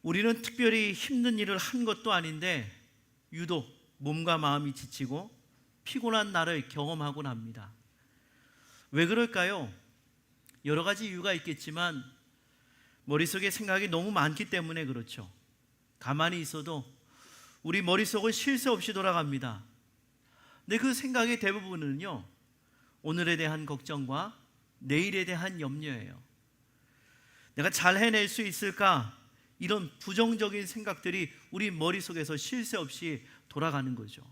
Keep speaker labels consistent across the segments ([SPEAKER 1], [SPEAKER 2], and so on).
[SPEAKER 1] 우리는 특별히 힘든 일을 한 것도 아닌데 유독 몸과 마음이 지치고 피곤한 날을 경험하곤 합니다. 왜 그럴까요? 여러 가지 이유가 있겠지만 머릿속에 생각이 너무 많기 때문에 그렇죠. 가만히 있어도 우리 머릿속은 쉴 새 없이 돌아갑니다. 근데 그 생각의 대부분은요, 오늘에 대한 걱정과 내일에 대한 염려예요. 내가 잘 해낼 수 있을까? 이런 부정적인 생각들이 우리 머릿속에서 쉴 새 없이 돌아가는 거죠.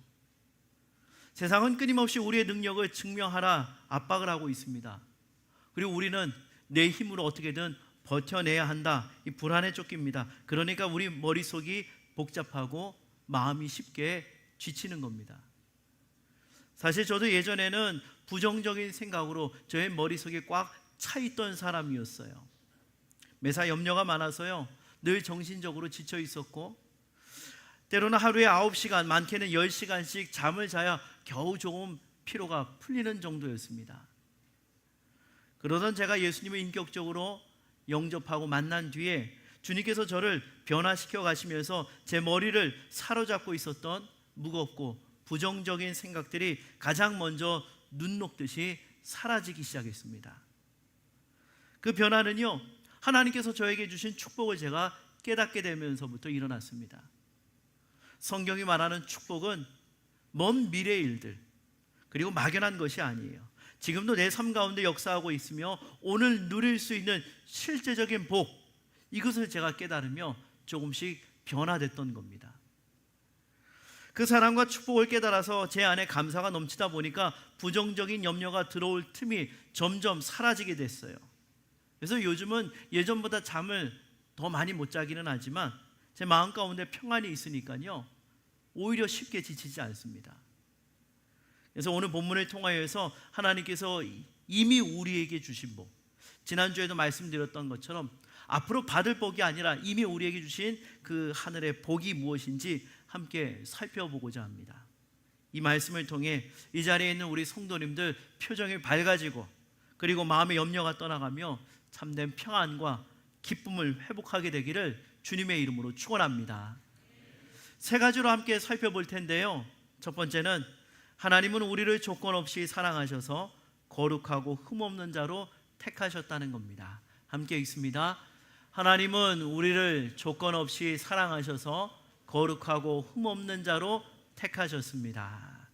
[SPEAKER 1] 세상은 끊임없이 우리의 능력을 증명하라 압박을 하고 있습니다. 그리고 우리는 내 힘으로 어떻게든 버텨내야 한다, 이 불안에 쫓깁니다. 그러니까 우리 머릿속이 복잡하고 마음이 쉽게 지치는 겁니다. 사실 저도 예전에는 부정적인 생각으로 저의 머릿속에 꽉 차 있던 사람이었어요. 매사 염려가 많아서요, 늘 정신적으로 지쳐 있었고, 때로는 하루에 9시간, 많게는 10시간씩 잠을 자야 겨우 조금 피로가 풀리는 정도였습니다. 그러던 제가 예수님을 인격적으로 영접하고 만난 뒤에 주님께서 저를 변화시켜 가시면서 제 머리를 사로잡고 있었던 무겁고 부정적인 생각들이 가장 먼저 눈 녹듯이 사라지기 시작했습니다. 그 변화는요, 하나님께서 저에게 주신 축복을 제가 깨닫게 되면서부터 일어났습니다. 성경이 말하는 축복은 먼 미래의 일들, 그리고 막연한 것이 아니에요. 지금도 내 삶 가운데 역사하고 있으며 오늘 누릴 수 있는 실제적인 복, 이것을 제가 깨달으며 조금씩 변화됐던 겁니다. 그 사랑과 축복을 깨달아서 제 안에 감사가 넘치다 보니까 부정적인 염려가 들어올 틈이 점점 사라지게 됐어요. 그래서 요즘은 예전보다 잠을 더 많이 못 자기는 하지만 제 마음 가운데 평안이 있으니까요, 오히려 쉽게 지치지 않습니다. 그래서 오늘 본문을 통하여서 하나님께서 이미 우리에게 주신 복, 지난주에도 말씀드렸던 것처럼 앞으로 받을 복이 아니라 이미 우리에게 주신 그 하늘의 복이 무엇인지 함께 살펴보고자 합니다. 이 말씀을 통해 이 자리에 있는 우리 성도님들 표정이 밝아지고, 그리고 마음의 염려가 떠나가며 참된 평안과 기쁨을 회복하게 되기를 주님의 이름으로 축원합니다. 세 가지로 함께 살펴볼 텐데요, 첫 번째는 하나님은 우리를 조건 없이 사랑하셔서 거룩하고 흠없는 자로 택하셨다는 겁니다. 함께 읽습니다. 하나님은 우리를 조건 없이 사랑하셔서 거룩하고 흠없는 자로 택하셨습니다.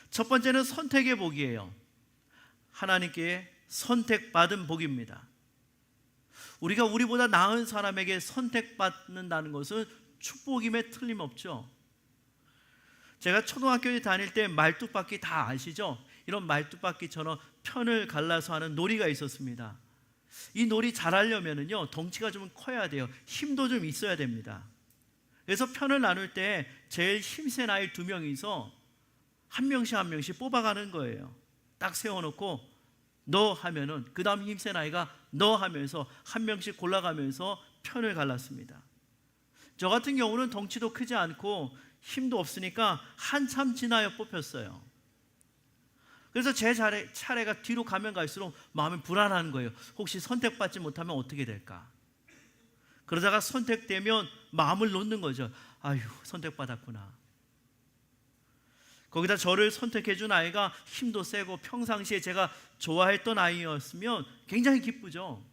[SPEAKER 1] 첫 번째는 선택의 복이에요. 하나님께 선택받은 복입니다. 우리가 우리보다 나은 사람에게 선택받는다는 것은 축복임에 틀림없죠. 제가 초등학교에 다닐 때 말뚝박기 다 아시죠? 이런 말뚝박기처럼 편을 갈라서 하는 놀이가 있었습니다. 이 놀이 잘하려면요, 덩치가 좀 커야 돼요. 힘도 좀 있어야 됩니다. 그래서 편을 나눌 때 제일 힘센 아이 2명이서 한 명씩 한 명씩 뽑아가는 거예요. 딱 세워놓고 너 하면은 그 다음 힘센 아이가 너 하면서 한 명씩 골라가면서 편을 갈랐습니다. 저 같은 경우는 덩치도 크지 않고 힘도 없으니까 한참 지나야 뽑혔어요. 그래서 제 차례가 뒤로 가면 갈수록 마음이 불안한 거예요. 혹시 선택받지 못하면 어떻게 될까? 그러다가 선택되면 마음을 놓는 거죠. 아유, 선택받았구나. 거기다 저를 선택해 준 아이가 힘도 세고 평상시에 제가 좋아했던 아이였으면 굉장히 기쁘죠.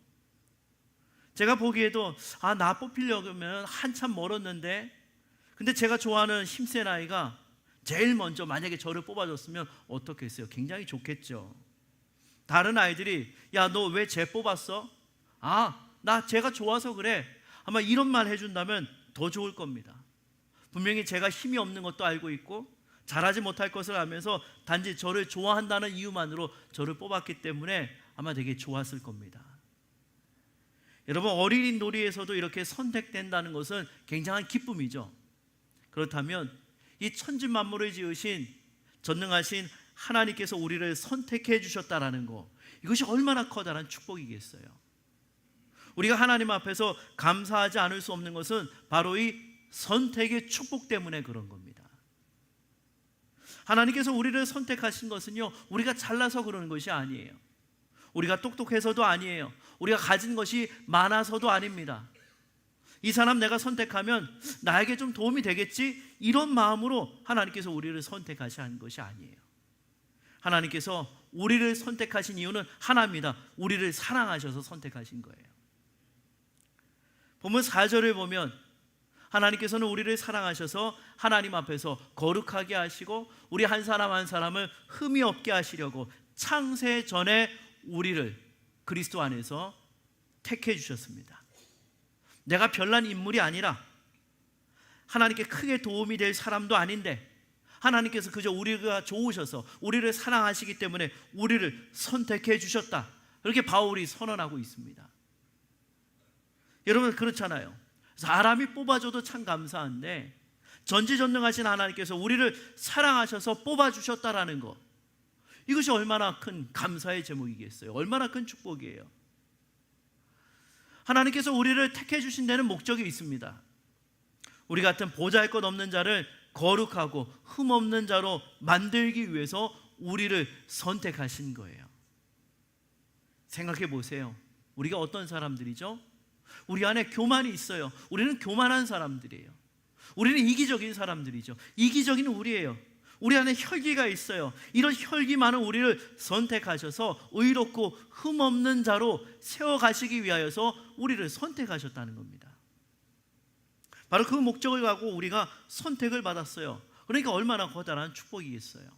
[SPEAKER 1] 제가 보기에도 나 뽑히려면 한참 멀었는데, 근데 제가 좋아하는 힘센 아이가 제일 먼저 만약에 저를 뽑아줬으면 어떻겠어요? 굉장히 좋겠죠. 다른 아이들이 야, 너 왜 쟤 뽑았어? 나 쟤가 좋아서 그래. 아마 이런 말 해준다면 더 좋을 겁니다. 분명히 제가 힘이 없는 것도 알고 있고 잘하지 못할 것을 알면서 단지 저를 좋아한다는 이유만으로 저를 뽑았기 때문에 아마 되게 좋았을 겁니다. 여러분, 어린이 놀이에서도 이렇게 선택된다는 것은 굉장한 기쁨이죠. 그렇다면 이 천지만물을 지으신 전능하신 하나님께서 우리를 선택해 주셨다라는 거, 이것이 얼마나 커다란 축복이겠어요. 우리가 하나님 앞에서 감사하지 않을 수 없는 것은 바로 이 선택의 축복 때문에 그런 겁니다. 하나님께서 우리를 선택하신 것은요, 우리가 잘나서 그러는 것이 아니에요. 우리가 똑똑해서도 아니에요. 우리가 가진 것이 많아서도 아닙니다. 이 사람 내가 선택하면 나에게 좀 도움이 되겠지, 이런 마음으로 하나님께서 우리를 선택하신 것이 아니에요. 하나님께서 우리를 선택하신 이유는 하나입니다. 우리를 사랑하셔서 선택하신 거예요. 보면 4절을 보면 하나님께서는 우리를 사랑하셔서 하나님 앞에서 거룩하게 하시고 우리 한 사람 한 사람을 흠이 없게 하시려고 창세 전에 우리를 그리스도 안에서 택해 주셨습니다. 내가 별난 인물이 아니라 하나님께 크게 도움이 될 사람도 아닌데 하나님께서 그저 우리가 좋으셔서 우리를 사랑하시기 때문에 우리를 선택해 주셨다, 그렇게 바울이 선언하고 있습니다. 여러분 그렇잖아요. 사람이 뽑아줘도 참 감사한데 전지전능하신 하나님께서 우리를 사랑하셔서 뽑아주셨다라는 것, 이것이 얼마나 큰 감사의 제목이겠어요. 얼마나 큰 축복이에요. 하나님께서 우리를 택해 주신 데는 목적이 있습니다. 우리 같은 보잘것없는 자를 거룩하고 흠없는 자로 만들기 위해서 우리를 선택하신 거예요. 생각해 보세요. 우리가 어떤 사람들이죠? 우리 안에 교만이 있어요. 우리는 교만한 사람들이에요. 우리는 이기적인 사람들이죠. 이기적인 우리예요. 우리 안에 혈기가 있어요. 이런 혈기 많은 우리를 선택하셔서 의롭고 흠없는 자로 세워가시기 위하여서 우리를 선택하셨다는 겁니다. 바로 그 목적을 갖고 우리가 선택을 받았어요. 그러니까 얼마나 커다란 축복이겠어요.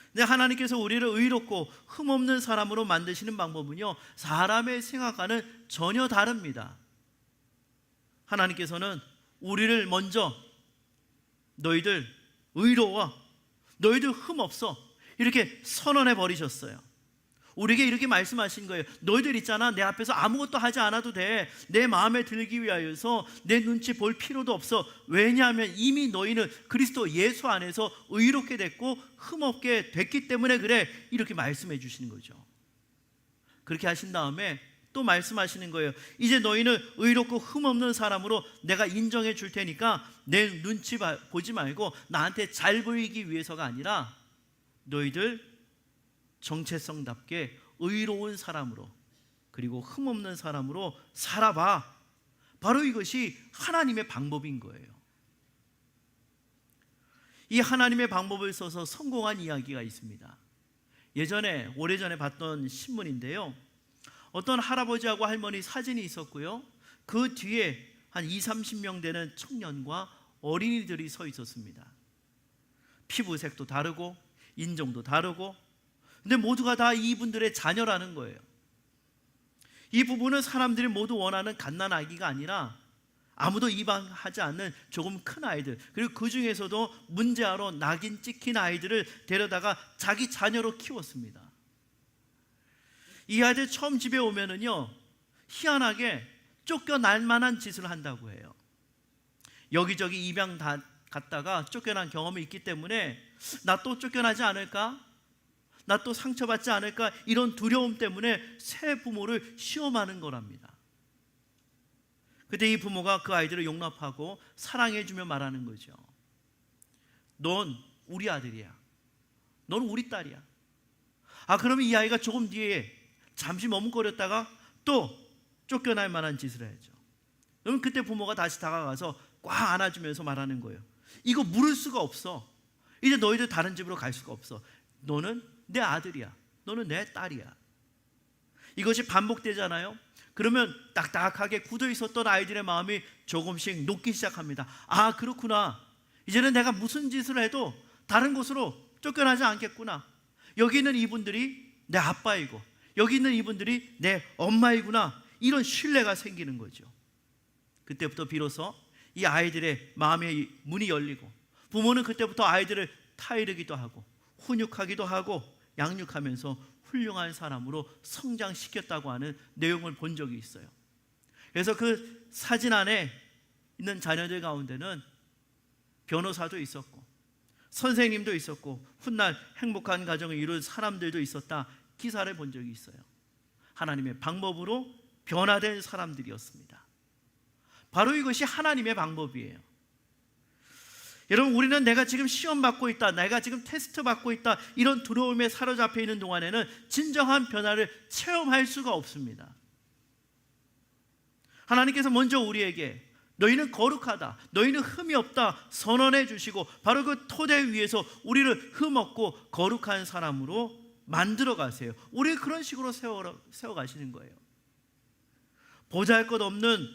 [SPEAKER 1] 근데 하나님께서 우리를 의롭고 흠없는 사람으로 만드시는 방법은요, 사람의 생각과는 전혀 다릅니다. 하나님께서는 우리를 먼저 너희들 의로워, 너희들 흠없어, 이렇게 선언해 버리셨어요. 우리에게 이렇게 말씀하신 거예요. 너희들 있잖아, 내 앞에서 아무것도 하지 않아도 돼. 내 마음에 들기 위하여서 내 눈치 볼 필요도 없어. 왜냐하면 이미 너희는 그리스도 예수 안에서 의롭게 됐고 흠없게 됐기 때문에 그래, 이렇게 말씀해 주시는 거죠. 그렇게 하신 다음에 또 말씀하시는 거예요. 이제 너희는 의롭고 흠없는 사람으로 내가 인정해 줄 테니까 내 눈치 보지 말고 나한테 잘 보이기 위해서가 아니라 너희들 정체성답게 의로운 사람으로 그리고 흠없는 사람으로 살아봐. 바로 이것이 하나님의 방법인 거예요. 이 하나님의 방법을 써서 성공한 이야기가 있습니다. 예전에 오래전에 봤던 신문인데요, 어떤 할아버지하고 할머니 사진이 있었고요, 그 뒤에 한 20-30명 되는 청년과 어린이들이 서 있었습니다. 피부색도 다르고 인종도 다르고, 근데 모두가 다 이분들의 자녀라는 거예요. 이 부부는 사람들이 모두 원하는 갓난아기가 아니라 아무도 입양하지 않는 조금 큰 아이들, 그리고 그 중에서도 문제아로 낙인 찍힌 아이들을 데려다가 자기 자녀로 키웠습니다. 이 아이들 처음 집에 오면은요, 희한하게 쫓겨날 만한 짓을 한다고 해요. 여기저기 입양 다 갔다가 쫓겨난 경험이 있기 때문에 나 또 쫓겨나지 않을까? 나 또 상처받지 않을까? 이런 두려움 때문에 새 부모를 시험하는 거랍니다. 그때 이 부모가 그 아이들을 용납하고 사랑해주며 말하는 거죠. 넌 우리 아들이야. 넌 우리 딸이야. 그러면 이 아이가 조금 뒤에 잠시 머뭇거렸다가 또 쫓겨날 만한 짓을 해야죠. 그럼 그때 부모가 다시 다가가서 꽉 안아주면서 말하는 거예요. 이거 물을 수가 없어. 이제 너희들 다른 집으로 갈 수가 없어. 너는 내 아들이야. 너는 내 딸이야. 이것이 반복되잖아요. 그러면 딱딱하게 굳어 있었던 아이들의 마음이 조금씩 녹기 시작합니다. 그렇구나. 이제는 내가 무슨 짓을 해도 다른 곳으로 쫓겨나지 않겠구나. 여기 있는 이분들이 내 아빠이고 여기 있는 이분들이 내 엄마이구나. 이런 신뢰가 생기는 거죠. 그때부터 비로소 이 아이들의 마음의 문이 열리고, 부모는 그때부터 아이들을 타이르기도 하고 훈육하기도 하고 양육하면서 훌륭한 사람으로 성장시켰다고 하는 내용을 본 적이 있어요. 그래서 그 사진 안에 있는 자녀들 가운데는 변호사도 있었고 선생님도 있었고 훗날 행복한 가정을 이룬 사람들도 있었다, 기사를 본 적이 있어요. 하나님의 방법으로 변화된 사람들이었습니다. 바로 이것이 하나님의 방법이에요. 여러분, 우리는 내가 지금 시험 받고 있다, 내가 지금 테스트 받고 있다, 이런 두려움에 사로잡혀 있는 동안에는 진정한 변화를 체험할 수가 없습니다. 하나님께서 먼저 우리에게 너희는 거룩하다, 너희는 흠이 없다 선언해 주시고 바로 그 토대 위에서 우리를 흠없고 거룩한 사람으로 만들어 가세요. 우리를 그런 식으로 세워 가시는 거예요. 보잘것없는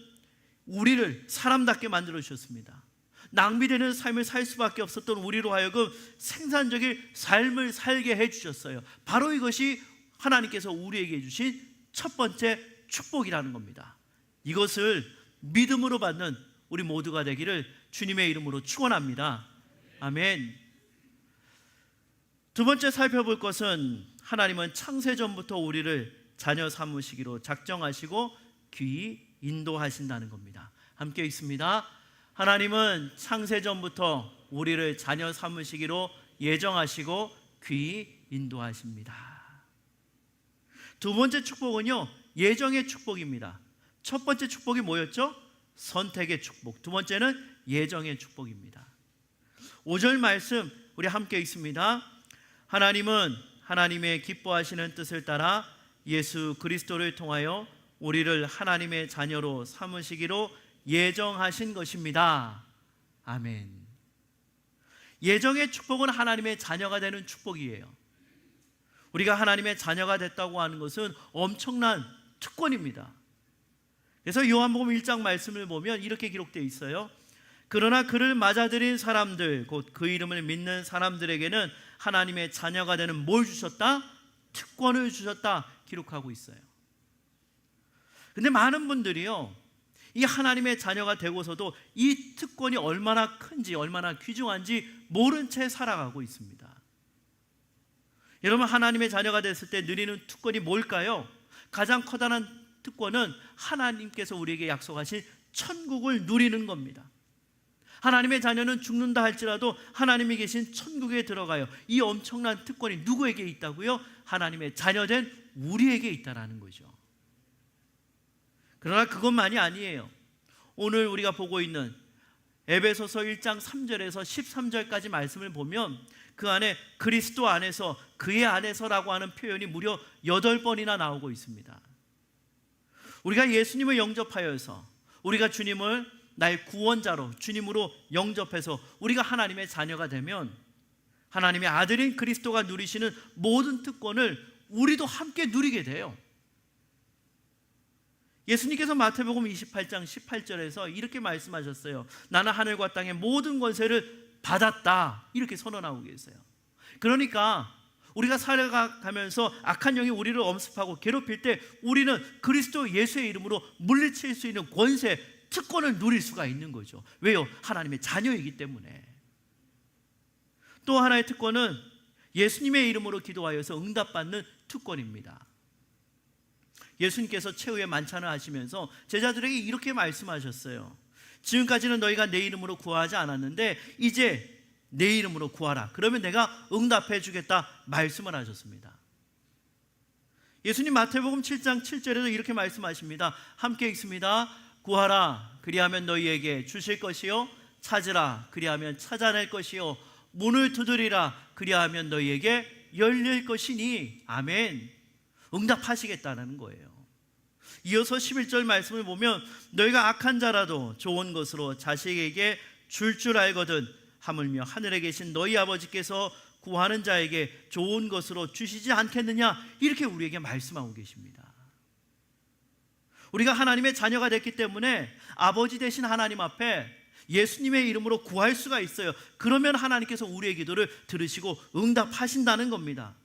[SPEAKER 1] 우리를 사람답게 만들어 주셨습니다. 낭비되는 삶을 살 수밖에 없었던 우리로 하여금 생산적인 삶을 살게 해주셨어요. 바로 이것이 하나님께서 우리에게 주신 첫 번째 축복이라는 겁니다. 이것을 믿음으로 받는 우리 모두가 되기를 주님의 이름으로 축원합니다. 아멘. 두 번째 살펴볼 것은 하나님은 창세전부터 우리를 자녀 삼으시기로 작정하시고 귀히 인도하신다는 겁니다. 함께 읽습니다. 하나님은 창세전부터 우리를 자녀 삼으시기로 예정하시고 귀히 인도하십니다. 두 번째 축복은요, 예정의 축복입니다. 첫 번째 축복이 뭐였죠? 선택의 축복. 두 번째는 예정의 축복입니다. 5절 말씀 우리 함께 읽습니다. 하나님은 하나님의 기뻐하시는 뜻을 따라 예수 그리스도를 통하여 우리를 하나님의 자녀로 삼으시기로 예정하신 것입니다. 아멘. 예정의 축복은 하나님의 자녀가 되는 축복이에요. 우리가 하나님의 자녀가 됐다고 하는 것은 엄청난 특권입니다. 그래서 요한복음 1장 말씀을 보면 이렇게 기록되어 있어요. 그러나 그를 맞아들인 사람들, 곧 그 이름을 믿는 사람들에게는 하나님의 자녀가 되는 뭘 주셨다? 특권을 주셨다 기록하고 있어요. 근데 많은 분들이요, 이 하나님의 자녀가 되고서도 이 특권이 얼마나 큰지, 얼마나 귀중한지 모른 채 살아가고 있습니다. 여러분, 하나님의 자녀가 됐을 때 누리는 특권이 뭘까요? 가장 커다란 특권은 하나님께서 우리에게 약속하신 천국을 누리는 겁니다. 하나님의 자녀는 죽는다 할지라도 하나님이 계신 천국에 들어가요. 이 엄청난 특권이 누구에게 있다고요? 하나님의 자녀된 우리에게 있다라는 거죠. 그러나 그것만이 아니에요. 오늘 우리가 보고 있는 에베소서 1장 3절에서 13절까지 말씀을 보면 그 안에 그리스도 안에서, 그의 안에서라고 하는 표현이 무려 8번이나 나오고 있습니다. 우리가 예수님을 영접하여서, 우리가 주님을 나의 구원자로 주님으로 영접해서 우리가 하나님의 자녀가 되면 하나님의 아들인 그리스도가 누리시는 모든 특권을 우리도 함께 누리게 돼요. 예수님께서 마태복음 28장 18절에서 이렇게 말씀하셨어요. 나는 하늘과 땅의 모든 권세를 받았다, 이렇게 선언하고 계세요. 그러니까 우리가 살아가면서 악한 영이 우리를 엄습하고 괴롭힐 때 우리는 그리스도 예수의 이름으로 물리칠 수 있는 권세, 특권을 누릴 수가 있는 거죠. 왜요? 하나님의 자녀이기 때문에. 또 하나의 특권은 예수님의 이름으로 기도하여서 응답받는 특권입니다. 예수님께서 최후의 만찬을 하시면서 제자들에게 이렇게 말씀하셨어요. 지금까지는 너희가 내 이름으로 구하지 않았는데 이제 내 이름으로 구하라. 그러면 내가 응답해 주겠다 말씀을 하셨습니다. 예수님 마태복음 7장 7절에도 이렇게 말씀하십니다. 함께 읽습니다. 구하라 그리하면 너희에게 주실 것이요, 찾으라 그리하면 찾아낼 것이요, 문을 두드리라 그리하면 너희에게 열릴 것이니. 아멘. 응답하시겠다는 거예요. 이어서 11절 말씀을 보면 너희가 악한 자라도 좋은 것으로 자식에게 줄 알거든 하물며 하늘에 계신 너희 아버지께서 구하는 자에게 좋은 것으로 주시지 않겠느냐, 이렇게 우리에게 말씀하고 계십니다. 우리가 하나님의 자녀가 됐기 때문에 아버지 되신 하나님 앞에 예수님의 이름으로 구할 수가 있어요. 그러면 하나님께서 우리의 기도를 들으시고 응답하신다는 겁니다.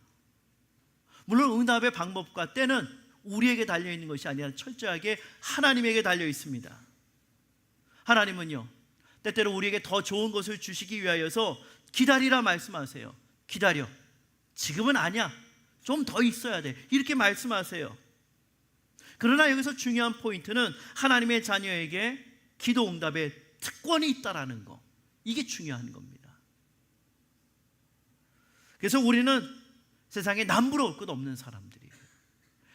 [SPEAKER 1] 물론 응답의 방법과 때는 우리에게 달려있는 것이 아니라 철저하게 하나님에게 달려있습니다. 하나님은요, 때때로 우리에게 더 좋은 것을 주시기 위하여서 기다리라 말씀하세요. 기다려, 지금은 아니야, 좀 더 있어야 돼, 이렇게 말씀하세요. 그러나 여기서 중요한 포인트는 하나님의 자녀에게 기도 응답에 특권이 있다라는 거, 이게 중요한 겁니다. 그래서 우리는 세상에 남부러울 것 없는 사람들이에요.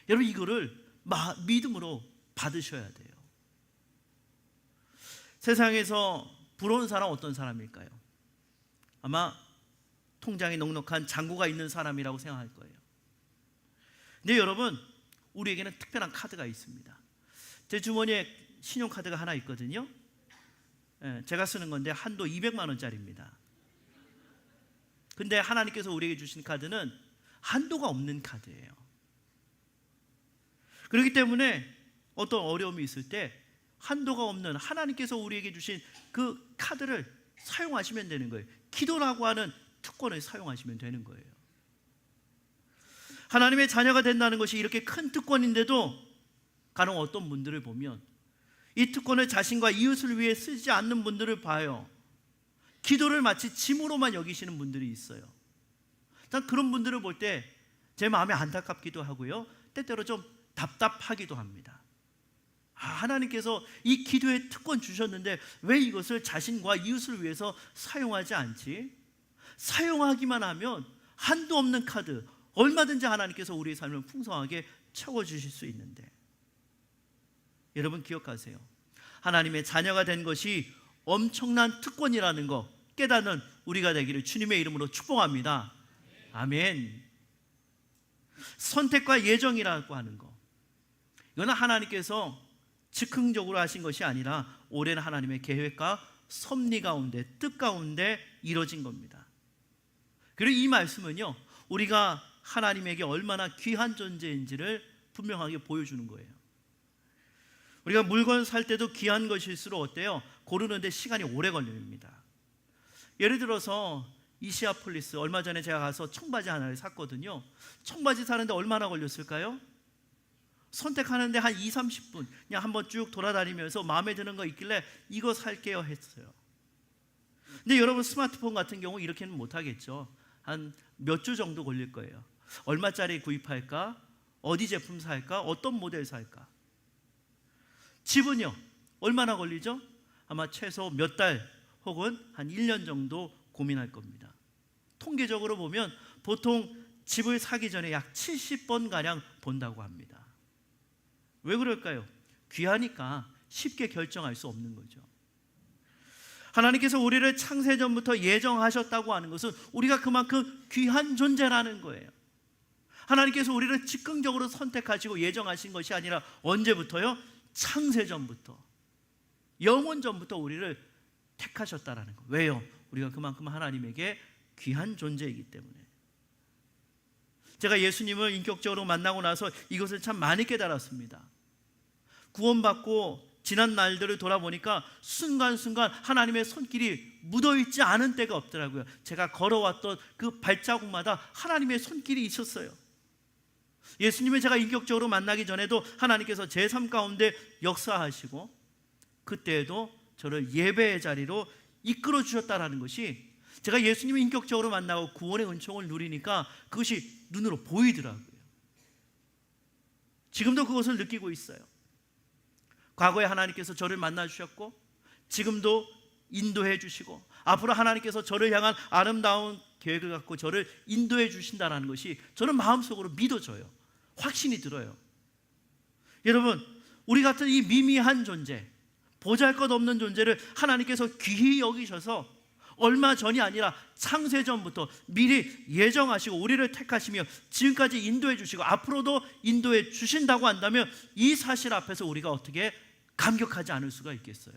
[SPEAKER 1] 여러분, 이거를 믿음으로 받으셔야 돼요. 세상에서 부러운 사람 어떤 사람일까요? 아마 통장에 넉넉한 잔고가 있는 사람이라고 생각할 거예요. 근데 여러분, 우리에게는 특별한 카드가 있습니다. 제 주머니에 신용카드가 하나 있거든요. 제가 쓰는 건데 한도 200만 원짜리입니다. 근데 하나님께서 우리에게 주신 카드는 한도가 없는 카드예요. 그렇기 때문에 어떤 어려움이 있을 때 한도가 없는 하나님께서 우리에게 주신 그 카드를 사용하시면 되는 거예요. 기도라고 하는 특권을 사용하시면 되는 거예요. 하나님의 자녀가 된다는 것이 이렇게 큰 특권인데도 간혹 어떤 분들을 보면 이 특권을 자신과 이웃을 위해 쓰지 않는 분들을 봐요. 기도를 마치 짐으로만 여기시는 분들이 있어요. 난 그런 분들을 볼 때 제 마음이 안타깝기도 하고요, 때때로 좀 답답하기도 합니다. 하나님께서 이 기도의 특권 주셨는데 왜 이것을 자신과 이웃을 위해서 사용하지 않지? 사용하기만 하면 한도 없는 카드, 얼마든지 하나님께서 우리의 삶을 풍성하게 채워주실 수 있는데, 여러분 기억하세요. 하나님의 자녀가 된 것이 엄청난 특권이라는 거 깨닫는 우리가 되기를 주님의 이름으로 축복합니다. 아멘. 선택과 예정이라고 하는 거, 이거는 하나님께서 즉흥적으로 하신 것이 아니라 오랜 하나님의 계획과 섭리 가운데, 뜻 가운데 이루어진 겁니다. 그리고 이 말씀은요, 우리가 하나님에게 얼마나 귀한 존재인지를 분명하게 보여주는 거예요. 우리가 물건 살 때도 귀한 것일수록 어때요? 고르는데 시간이 오래 걸립니다. 예를 들어서 이시아폴리스, 얼마 전에 제가 가서 청바지 하나를 샀거든요. 청바지 사는데 얼마나 걸렸을까요? 선택하는데 한 20-30분 그냥 한번 쭉 돌아다니면서 마음에 드는 거 있길래 이거 살게요 했어요. 근데 여러분 스마트폰 같은 경우 이렇게는 못하겠죠. 한 몇 주 정도 걸릴 거예요. 얼마짜리 구입할까? 어디 제품 살까? 어떤 모델 살까? 집은요, 얼마나 걸리죠? 아마 최소 몇 달 혹은 한 1년 정도 고민할 겁니다. 통계적으로 보면 보통 집을 사기 전에 약 70번가량 본다고 합니다. 왜 그럴까요? 귀하니까 쉽게 결정할 수 없는 거죠. 하나님께서 우리를 창세전부터 예정하셨다고 하는 것은 우리가 그만큼 귀한 존재라는 거예요. 하나님께서 우리를 즉흥적으로 선택하시고 예정하신 것이 아니라 언제부터요? 창세전부터, 영원전부터 우리를 택하셨다라는 거. 왜요? 우리가 그만큼 하나님에게 귀한 존재이기 때문에. 제가 예수님을 인격적으로 만나고 나서 이것을 참 많이 깨달았습니다. 구원받고 지난 날들을 돌아보니까 순간순간 하나님의 손길이 묻어있지 않은 때가 없더라고요. 제가 걸어왔던 그 발자국마다 하나님의 손길이 있었어요. 예수님을 제가 인격적으로 만나기 전에도 하나님께서 제 삶 가운데 역사하시고 그때에도 저를 예배의 자리로 이끌어 주셨다는 것이, 제가 예수님을 인격적으로 만나고 구원의 은총을 누리니까 그것이 눈으로 보이더라고요. 지금도 그것을 느끼고 있어요. 과거에 하나님께서 저를 만나 주셨고 지금도 인도해 주시고 앞으로 하나님께서 저를 향한 아름다운 계획을 갖고 저를 인도해 주신다는 것이 저는 마음속으로 믿어져요. 확신이 들어요. 여러분, 우리 같은 이 미미한 존재, 보잘것없는 존재를 하나님께서 귀히 여기셔서 얼마 전이 아니라 창세전부터 미리 예정하시고 우리를 택하시며 지금까지 인도해 주시고 앞으로도 인도해 주신다고 한다면 이 사실 앞에서 우리가 어떻게 감격하지 않을 수가 있겠어요?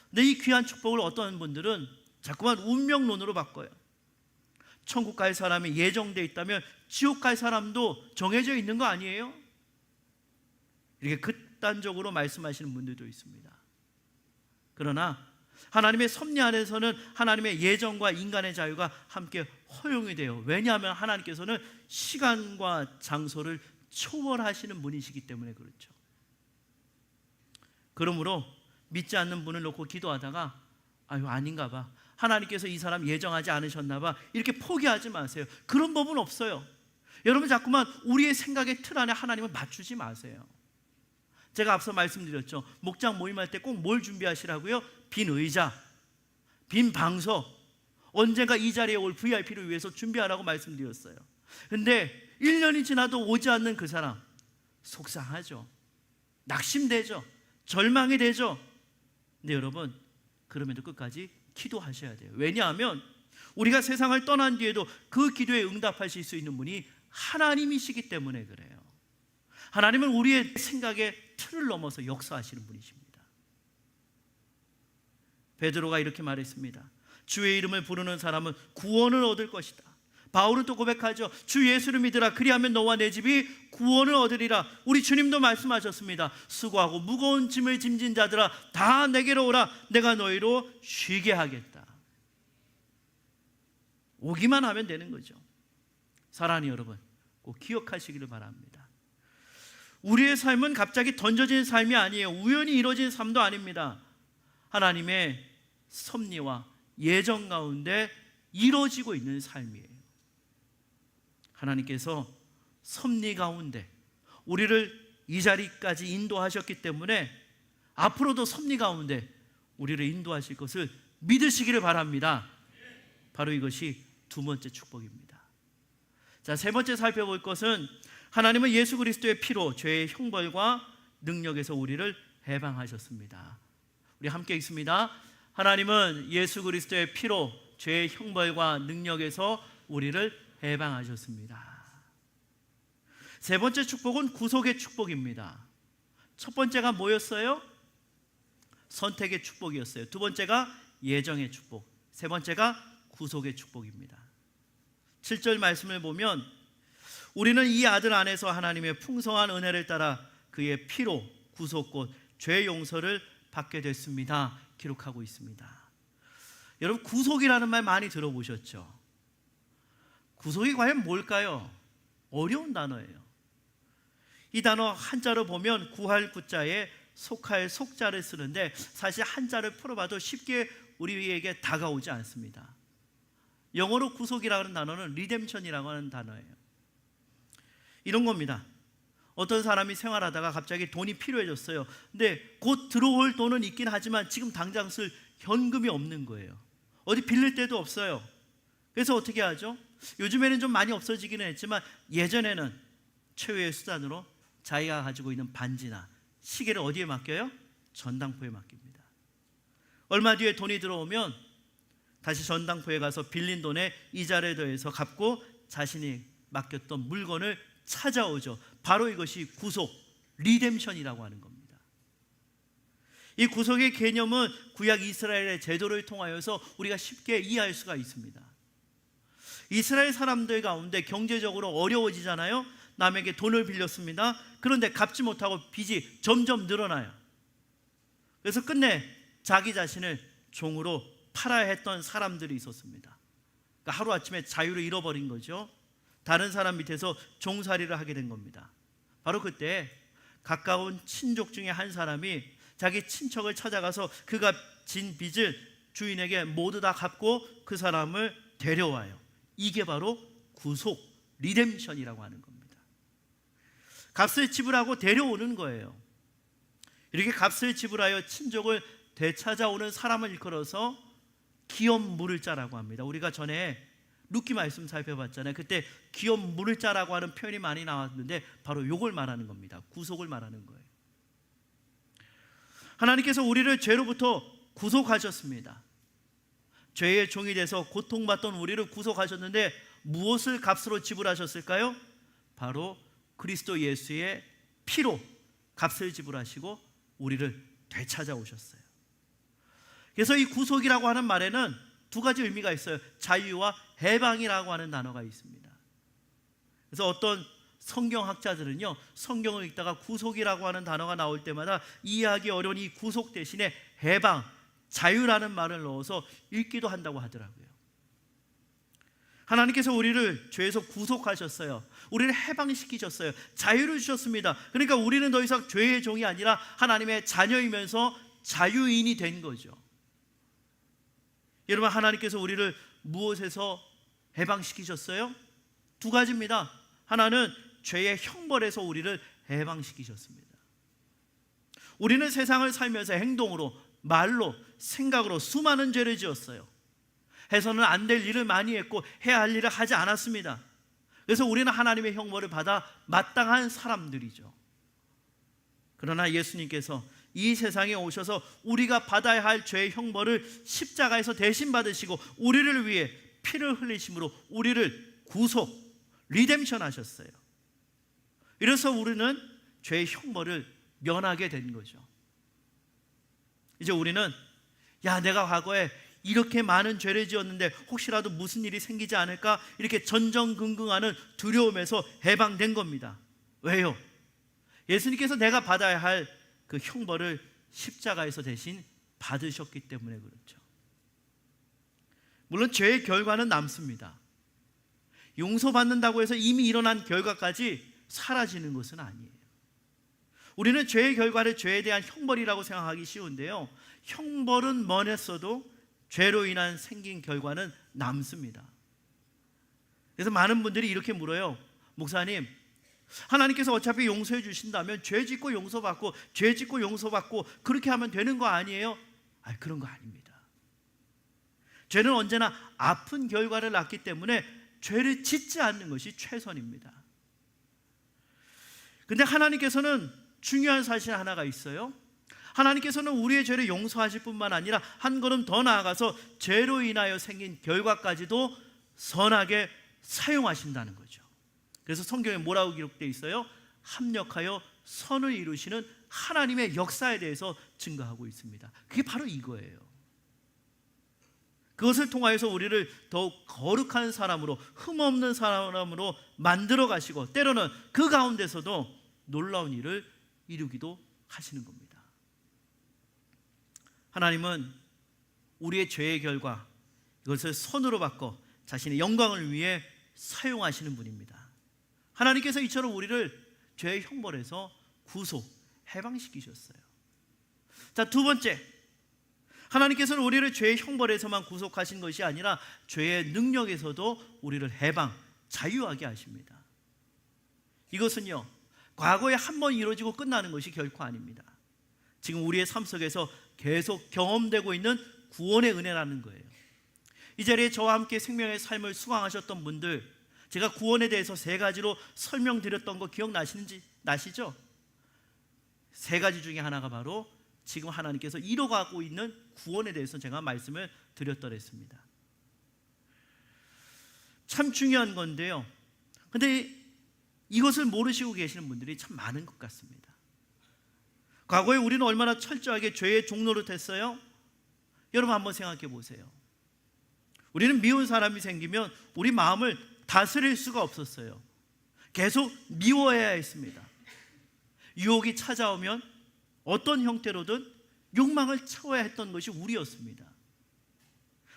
[SPEAKER 1] 근데 이 귀한 축복을 어떤 분들은 자꾸만 운명론으로 바꿔요. 천국 갈 사람이 예정되어 있다면 지옥 갈 사람도 정해져 있는 거 아니에요? 이렇게 극단적으로 말씀하시는 분들도 있습니다. 그러나 하나님의 섭리 안에서는 하나님의 예정과 인간의 자유가 함께 허용이 돼요. 왜냐하면 하나님께서는 시간과 장소를 초월하시는 분이시기 때문에 그렇죠. 그러므로 믿지 않는 분을 놓고 기도하다가 아닌가 봐, 하나님께서 이 사람 예정하지 않으셨나 봐, 이렇게 포기하지 마세요. 그런 법은 없어요. 여러분 자꾸만 우리의 생각의 틀 안에 하나님을 맞추지 마세요. 제가 앞서 말씀드렸죠. 목장 모임할 때 꼭 뭘 준비하시라고요? 빈 의자, 빈 방석, 언젠가 이 자리에 올 VIP를 위해서 준비하라고 말씀드렸어요. 근데 1년이 지나도 오지 않는 그 사람, 속상하죠. 낙심되죠. 절망이 되죠. 근데 여러분, 그럼에도 끝까지 기도하셔야 돼요. 왜냐하면 우리가 세상을 떠난 뒤에도 그 기도에 응답하실 수 있는 분이 하나님이시기 때문에 그래요. 하나님은 우리의 생각의 틀을 넘어서 역사하시는 분이십니다. 베드로가 이렇게 말했습니다. 주의 이름을 부르는 사람은 구원을 얻을 것이다. 바울은 또 고백하죠. 주 예수를 믿으라. 그리하면 너와 내 집이 구원을 얻으리라. 우리 주님도 말씀하셨습니다. 수고하고 무거운 짐을 짐진 자들아 다 내게로 오라. 내가 너희로 쉬게 하겠다. 오기만 하면 되는 거죠. 사랑하는 여러분, 꼭 기억하시기를 바랍니다. 우리의 삶은 갑자기 던져진 삶이 아니에요. 우연히 이루어진 삶도 아닙니다. 하나님의 섭리와 예정 가운데 이루어지고 있는 삶이에요. 하나님께서 섭리 가운데 우리를 이 자리까지 인도하셨기 때문에 앞으로도 섭리 가운데 우리를 인도하실 것을 믿으시기를 바랍니다. 바로 이것이 두 번째 축복입니다. 자, 세 번째 살펴볼 것은 하나님은 예수 그리스도의 피로 죄의 형벌과 능력에서 우리를 해방하셨습니다. 우리 함께 읽습니다. 하나님은 예수 그리스도의 피로 죄의 형벌과 능력에서 우리를 해방하셨습니다. 세 번째 축복은 구속의 축복입니다. 첫 번째가 뭐였어요? 선택의 축복이었어요. 두 번째가 예정의 축복, 세 번째가 구속의 축복입니다. 7절 말씀을 보면 우리는 이 아들 안에서 하나님의 풍성한 은혜를 따라 그의 피로 구속 곧 죄 용서를 받게 됐습니다. 기록하고 있습니다. 여러분, 구속이라는 말 많이 들어보셨죠? 구속이 과연 뭘까요? 어려운 단어예요. 이 단어 한자로 보면 구할 구자에 속할 속자를 쓰는데 사실 한자를 풀어봐도 쉽게 우리에게 다가오지 않습니다. 영어로 구속이라는 단어는 리뎀션이라고 하는 단어예요. 이런 겁니다. 어떤 사람이 생활하다가 갑자기 돈이 필요해졌어요. 근데 곧 들어올 돈은 있긴 하지만 지금 당장 쓸 현금이 없는 거예요. 어디 빌릴 데도 없어요. 그래서 어떻게 하죠? 요즘에는 좀 많이 없어지기는 했지만 예전에는 최후의 수단으로 자기가 가지고 있는 반지나 시계를 어디에 맡겨요? 전당포에 맡깁니다. 얼마 뒤에 돈이 들어오면 다시 전당포에 가서 빌린 돈에 이자를 더해서 갚고 자신이 맡겼던 물건을 찾아오죠. 바로 이것이 구속, 리뎀션이라고 하는 겁니다. 이 구속의 개념은 구약 이스라엘의 제도를 통하여서 우리가 쉽게 이해할 수가 있습니다. 이스라엘 사람들 가운데 경제적으로 어려워지잖아요. 남에게 돈을 빌렸습니다. 그런데 갚지 못하고 빚이 점점 늘어나요. 그래서 끝내 자기 자신을 종으로 팔아야 했던 사람들이 있었습니다. 그러니까 하루아침에 자유를 잃어버린 거죠. 다른 사람 밑에서 종살이를 하게 된 겁니다. 바로 그때 가까운 친족 중에 한 사람이 자기 친척을 찾아가서 그가 진 빚을 주인에게 모두 다 갚고 그 사람을 데려와요. 이게 바로 구속, 리뎀션이라고 하는 겁니다. 값을 지불하고 데려오는 거예요. 이렇게 값을 지불하여 친족을 되찾아오는 사람을 일컬어서 기업 물을 자라고 합니다. 우리가 전에 룻기 말씀 살펴봤잖아요. 그때 기업 물을 자라고 하는 표현이 많이 나왔는데 바로 이걸 말하는 겁니다. 구속을 말하는 거예요. 하나님께서 우리를 죄로부터 구속하셨습니다. 죄의 종이 돼서 고통받던 우리를 구속하셨는데 무엇을 값으로 지불하셨을까요? 바로 그리스도 예수의 피로 값을 지불하시고 우리를 되찾아오셨어요. 그래서 이 구속이라고 하는 말에는 두 가지 의미가 있어요. 자유와 해방이라고 하는 단어가 있습니다. 그래서 어떤 성경학자들은요, 성경을 읽다가 구속이라고 하는 단어가 나올 때마다 이해하기 어려운 이 구속 대신에 해방, 자유라는 말을 넣어서 읽기도 한다고 하더라고요. 하나님께서 우리를 죄에서 구속하셨어요. 우리를 해방시키셨어요. 자유를 주셨습니다. 그러니까 우리는 더 이상 죄의 종이 아니라 하나님의 자녀이면서 자유인이 된 거죠. 여러분, 하나님께서 우리를 무엇에서 해방시키셨어요? 두 가지입니다. 하나는 죄의 형벌에서 우리를 해방시키셨습니다. 우리는 세상을 살면서 행동으로, 말로, 생각으로 수많은 죄를 지었어요. 해서는 안 될 일을 많이 했고 해야 할 일을 하지 않았습니다. 그래서 우리는 하나님의 형벌을 받아 마땅한 사람들이죠. 그러나 예수님께서 이 세상에 오셔서 우리가 받아야 할 죄의 형벌을 십자가에서 대신 받으시고 우리를 위해 피를 흘리심으로 우리를 구속, 리뎀션 하셨어요. 이래서 우리는 죄의 형벌을 면하게 된 거죠. 이제 우리는 내가 과거에 이렇게 많은 죄를 지었는데 혹시라도 무슨 일이 생기지 않을까 이렇게 전전긍긍하는 두려움에서 해방된 겁니다. 왜요? 예수님께서 내가 받아야 할 그 형벌을 십자가에서 대신 받으셨기 때문에 그렇죠. 물론 죄의 결과는 남습니다. 용서받는다고 해서 이미 일어난 결과까지 사라지는 것은 아니에요. 우리는 죄의 결과를 죄에 대한 형벌이라고 생각하기 쉬운데요, 형벌은 먼했어도 죄로 인한 생긴 결과는 남습니다. 그래서 많은 분들이 이렇게 물어요. 목사님, 하나님께서 어차피 용서해 주신다면 죄 짓고 용서받고 죄 짓고 용서받고 그렇게 하면 되는 거 아니에요? 그런 거 아닙니다. 죄는 언제나 아픈 결과를 낳기 때문에 죄를 짓지 않는 것이 최선입니다. 근데 하나님께서는 중요한 사실 하나가 있어요. 하나님께서는 우리의 죄를 용서하실 뿐만 아니라 한 걸음 더 나아가서 죄로 인하여 생긴 결과까지도 선하게 사용하신다는 거죠. 그래서 성경에 뭐라고 기록되어 있어요? 합력하여 선을 이루시는 하나님의 역사에 대해서 증거하고 있습니다. 그게 바로 이거예요. 그것을 통하여서 우리를 더욱 거룩한 사람으로, 흠없는 사람으로 만들어 가시고 때로는 그 가운데서도 놀라운 일을 이루기도 하시는 겁니다. 하나님은 우리의 죄의 결과, 이것을 선으로 바꿔 자신의 영광을 위해 사용하시는 분입니다. 하나님께서 이처럼 우리를 죄의 형벌에서 구속, 해방시키셨어요. 자, 두 번째, 하나님께서는 우리를 죄의 형벌에서만 구속하신 것이 아니라 죄의 능력에서도 우리를 해방, 자유하게 하십니다. 이것은요, 과거에 한 번 이루어지고 끝나는 것이 결코 아닙니다. 지금 우리의 삶 속에서 계속 경험되고 있는 구원의 은혜라는 거예요. 이 자리에 저와 함께 생명의 삶을 수강하셨던 분들, 제가 구원에 대해서 3가지로 설명드렸던 거 나시죠? 3가지 중에 하나가 바로 지금 하나님께서 이뤄가고 있는 구원에 대해서 제가 말씀을 드렸더랬습니다. 참 중요한 건데요, 근데 이것을 모르시고 계시는 분들이 참 많은 것 같습니다. 과거에 우리는 얼마나 철저하게 죄의 종로를 했어요? 여러분 한번 생각해 보세요. 우리는 미운 사람이 생기면 우리 마음을 다스릴 수가 없었어요. 계속 미워해야 했습니다. 유혹이 찾아오면 어떤 형태로든 욕망을 채워야 했던 것이 우리였습니다.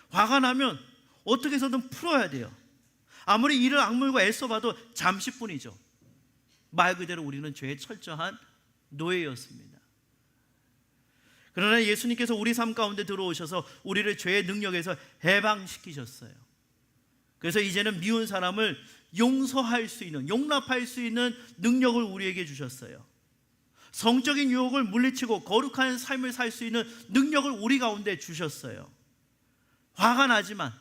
[SPEAKER 1] 화가 나면 어떻게 해서든 풀어야 돼요. 아무리 이를 악물고 애써봐도 잠시뿐이죠. 말 그대로 우리는 죄의 철저한 노예였습니다. 그러나 예수님께서 우리 삶 가운데 들어오셔서 우리를 죄의 능력에서 해방시키셨어요. 그래서 이제는 미운 사람을 용서할 수 있는, 용납할 수 있는 능력을 우리에게 주셨어요. 성적인 유혹을 물리치고 거룩한 삶을 살 수 있는 능력을 우리 가운데 주셨어요. 화가 나지만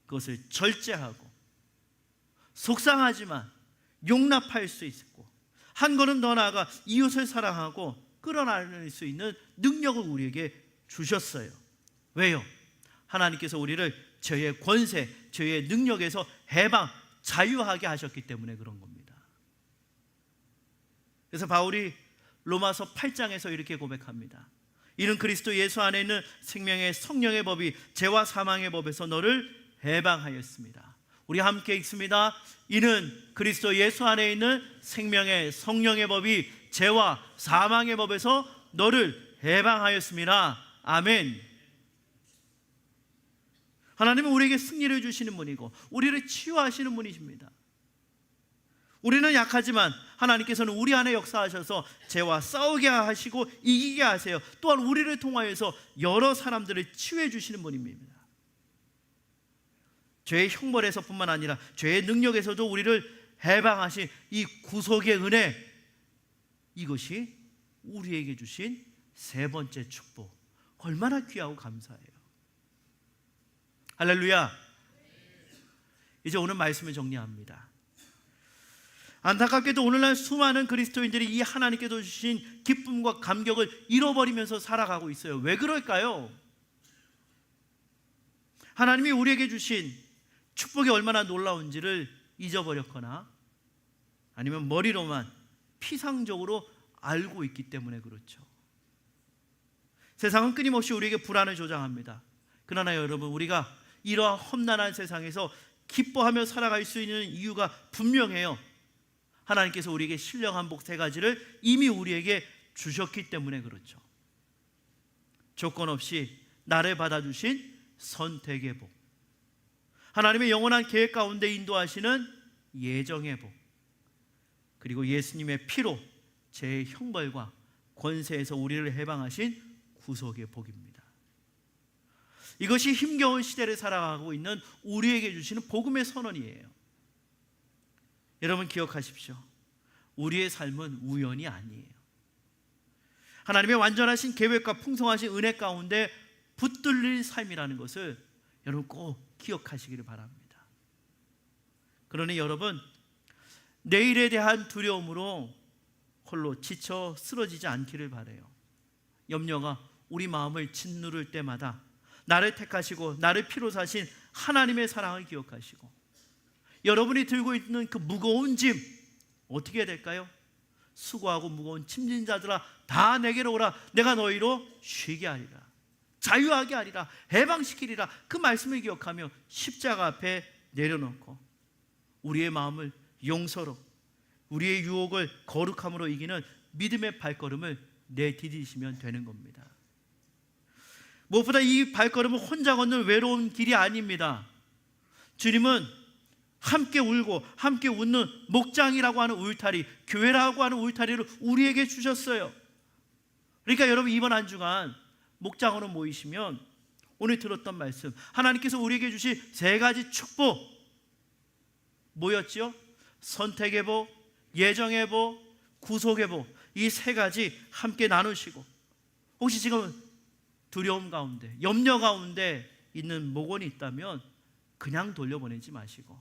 [SPEAKER 1] 그것을 절제하고, 속상하지만 용납할 수 있고, 한 걸음 더 나아가 이웃을 사랑하고 끌어낼 수 있는 능력을 우리에게 주셨어요. 왜요? 하나님께서 우리를 죄의 권세, 죄의 능력에서 해방, 자유하게 하셨기 때문에 그런 겁니다. 그래서 바울이 로마서 8장에서 이렇게 고백합니다. 이는 그리스도 예수 안에 있는 생명의 성령의 법이 죄와 사망의 법에서 너를 해방하였습니다. 우리 함께 읽습니다. 이는 그리스도 예수 안에 있는 생명의 성령의 법이 죄와 사망의 법에서 너를 해방하였습니다. 아멘. 하나님은 우리에게 승리를 주시는 분이고 우리를 치유하시는 분이십니다. 우리는 약하지만 하나님께서는 우리 안에 역사하셔서 죄와 싸우게 하시고 이기게 하세요. 또한 우리를 통하여서 여러 사람들을 치유해 주시는 분입니다. 죄의 형벌에서뿐만 아니라 죄의 능력에서도 우리를 해방하신 이 구속의 은혜, 이것이 우리에게 주신 3번째 축복, 얼마나 귀하고 감사해요. 할렐루야. 이제 오늘 말씀을 정리합니다. 안타깝게도 오늘날 수많은 그리스도인들이 이 하나님께서 주신 기쁨과 감격을 잃어버리면서 살아가고 있어요. 왜 그럴까요? 하나님이 우리에게 주신 축복이 얼마나 놀라운지를 잊어버렸거나 아니면 머리로만 피상적으로 알고 있기 때문에 그렇죠. 세상은 끊임없이 우리에게 불안을 조장합니다. 그러나 여러분, 우리가 이러한 험난한 세상에서 기뻐하며 살아갈 수 있는 이유가 분명해요. 하나님께서 우리에게 신령한 복 3가지를 이미 우리에게 주셨기 때문에 그렇죠. 조건 없이 나를 받아주신 선택의 복, 하나님의 영원한 계획 가운데 인도하시는 예정의 복, 그리고 예수님의 피로 죄의 형벌과 권세에서 우리를 해방하신 구속의 복입니다. 이것이 힘겨운 시대를 살아가고 있는 우리에게 주시는 복음의 선언이에요. 여러분 기억하십시오. 우리의 삶은 우연이 아니에요. 하나님의 완전하신 계획과 풍성하신 은혜 가운데 붙들릴 삶이라는 것을 여러분 꼭 기억하시기를 바랍니다. 그러니 여러분, 내일에 대한 두려움으로 홀로 지쳐 쓰러지지 않기를 바라요. 염려가 우리 마음을 짓누를 때마다 나를 택하시고 나를 피로 사신 하나님의 사랑을 기억하시고, 여러분이 들고 있는 그 무거운 짐 어떻게 해야 될까요? 수고하고 무거운 짐진 자들아 다 내게로 오라, 내가 너희로 쉬게 하리라, 자유하게 하리라, 해방시키리라. 그 말씀을 기억하며 십자가 앞에 내려놓고 우리의 마음을 용서로, 우리의 유혹을 거룩함으로 이기는 믿음의 발걸음을 내디디시면 되는 겁니다. 무엇보다 이 발걸음은 혼자 걷는 외로운 길이 아닙니다. 주님은 함께 울고 함께 웃는 목장이라고 하는 울타리, 교회라고 하는 울타리를 우리에게 주셨어요. 그러니까 여러분, 이번 한 주간 목장으로 모이시면 오늘 들었던 말씀, 하나님께서 우리에게 주신 3가지 축복 뭐였죠? 선택의 복, 예정의 복, 구속의 복, 이 3가지 함께 나누시고, 혹시 지금 두려움 가운데, 염려 가운데 있는 목원이 있다면 그냥 돌려보내지 마시고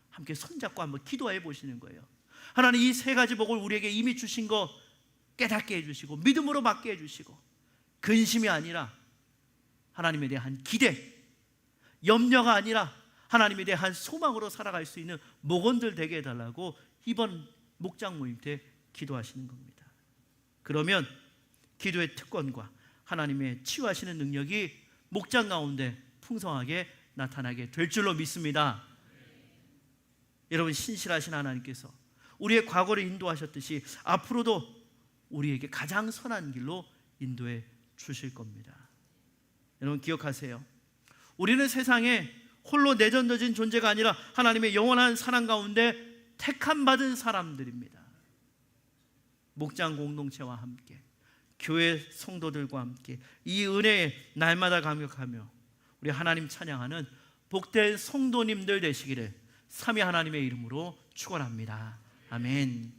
[SPEAKER 1] 함께 손잡고 한번 기도해 보시는 거예요. 하나님, 이 3가지 복을 우리에게 이미 주신 거 깨닫게 해주시고 믿음으로 받게 해주시고, 근심이 아니라 하나님에 대한 기대, 염려가 아니라 하나님에 대한 소망으로 살아갈 수 있는 목원들 되게 해달라고 이번 목장 모임 때 기도하시는 겁니다. 그러면 기도의 특권과 하나님의 치유하시는 능력이 목장 가운데 풍성하게 나타나게 될 줄로 믿습니다. 여러분, 신실하신 하나님께서 우리의 과거를 인도하셨듯이 앞으로도 우리에게 가장 선한 길로 인도해 주실 겁니다. 여러분 기억하세요. 우리는 세상에 홀로 내던져진 존재가 아니라 하나님의 영원한 사랑 가운데 택함 받은 사람들입니다. 목장 공동체와 함께, 교회 성도들과 함께 이 은혜에 날마다 감격하며 우리 하나님 찬양하는 복된 성도님들 되시기를 삼위 하나님의 이름으로 축원합니다. 아멘.